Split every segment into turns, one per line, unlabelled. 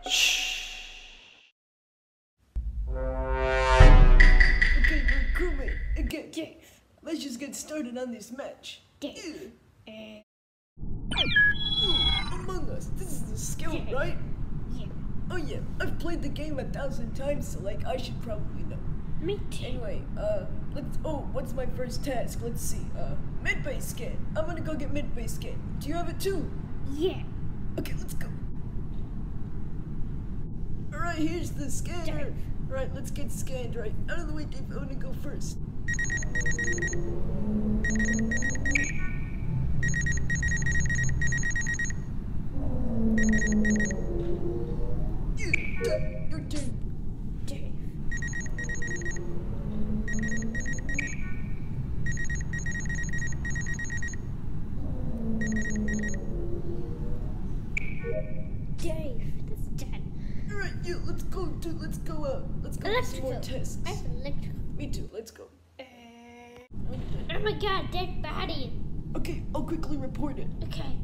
Okay, recruitment, again. Dave. Let's just get started on this match.
Dave.
Among Us, this is the skill,
Dave.
right?
Yeah.
Oh yeah, I've played the game 1,000 times, so like, I should probably know.
Me too.
Anyway, what's my first task? Let's see, mid-base scan. I'm gonna go get mid-base scan. Do you have it too?
Yeah.
Okay, let's go. Alright, here's the scanner.
Dave.
Alright, let's get scanned, right? Out of the way, Dave, I wanna go first. You're Dave.
Dave. Dave, that's dead.
Alright, let's go, dude, let's go do some more tests.
I have electrical.
Me too, let's go.
Oh my god, dead body.
Okay, I'll quickly report it.
Okay.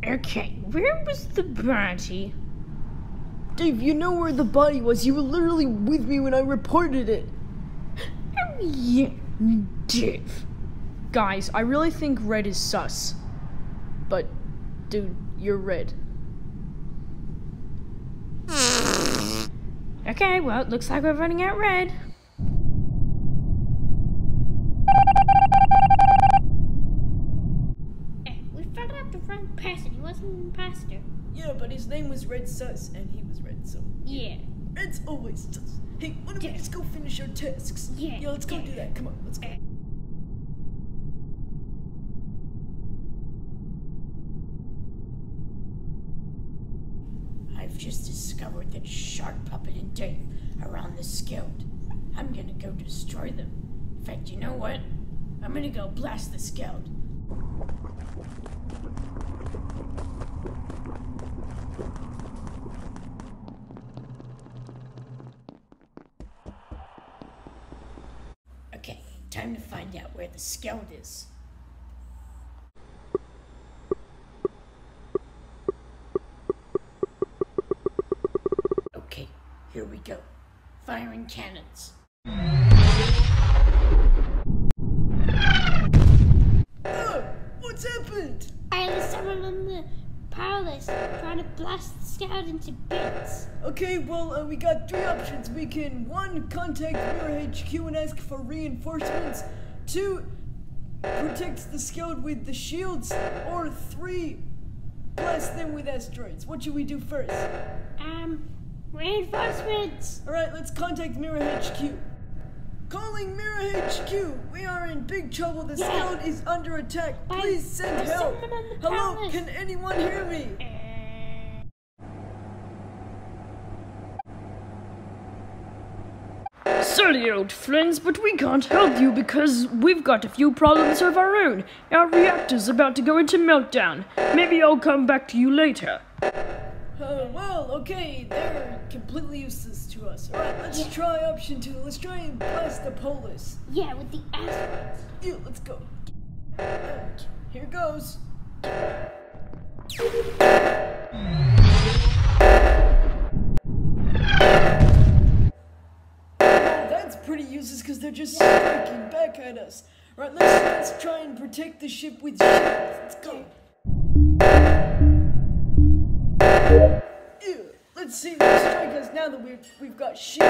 Okay, where was the body?
Dave, you know where the body was. You were literally with me when I reported it.
Oh yeah,
Dave. Guys, I really think red is sus. But, dude, you're red.
Okay, well, it looks like we're running out red. We found out the wrong person. He wasn't an imposter.
Yeah, but his name was Red Sus, and he was red, so.
Yeah.
Red's always sus. Hey, why don't we just go finish our tasks?
Yeah,
let's go do that. Come on, let's go.
I've just discovered that Shark Puppet and Dave are on the Skeld. I'm gonna go destroy them. In fact, you know what? I'm gonna go blast the Skeld. Okay, time to find out where the Skeld is. Okay, here we go. Firing cannons.
What's happened?
I had someone on the palace trying to blast the scout into bits.
Okay, well, we got 3 options. We can, 1, contact Mirror HQ and ask for reinforcements. 2, protect the Skeld with the shields. Or 3, blast them with asteroids. What should we do first?
Reinforcements.
Alright, let's contact Mirror HQ. Calling Mirror HQ! We are in big trouble. The Skeld is under attack. Please send help. Hello,
palace.
can anyone hear me?
Sorry, old friends, but we can't help you because we've got a few problems of our own. Our reactor's about to go into meltdown. Maybe I'll come back to you later.
Well, okay, they're completely useless to us. Alright, let's try option 2. Let's try and blast the Polis.
Yeah, with the asteroids.
Yeah, let's go. Here goes. That's pretty useless because they're just striking back at us. Alright, let's try and protect the ship with shields. Let's go. Let's see them strike us now that we've got shields.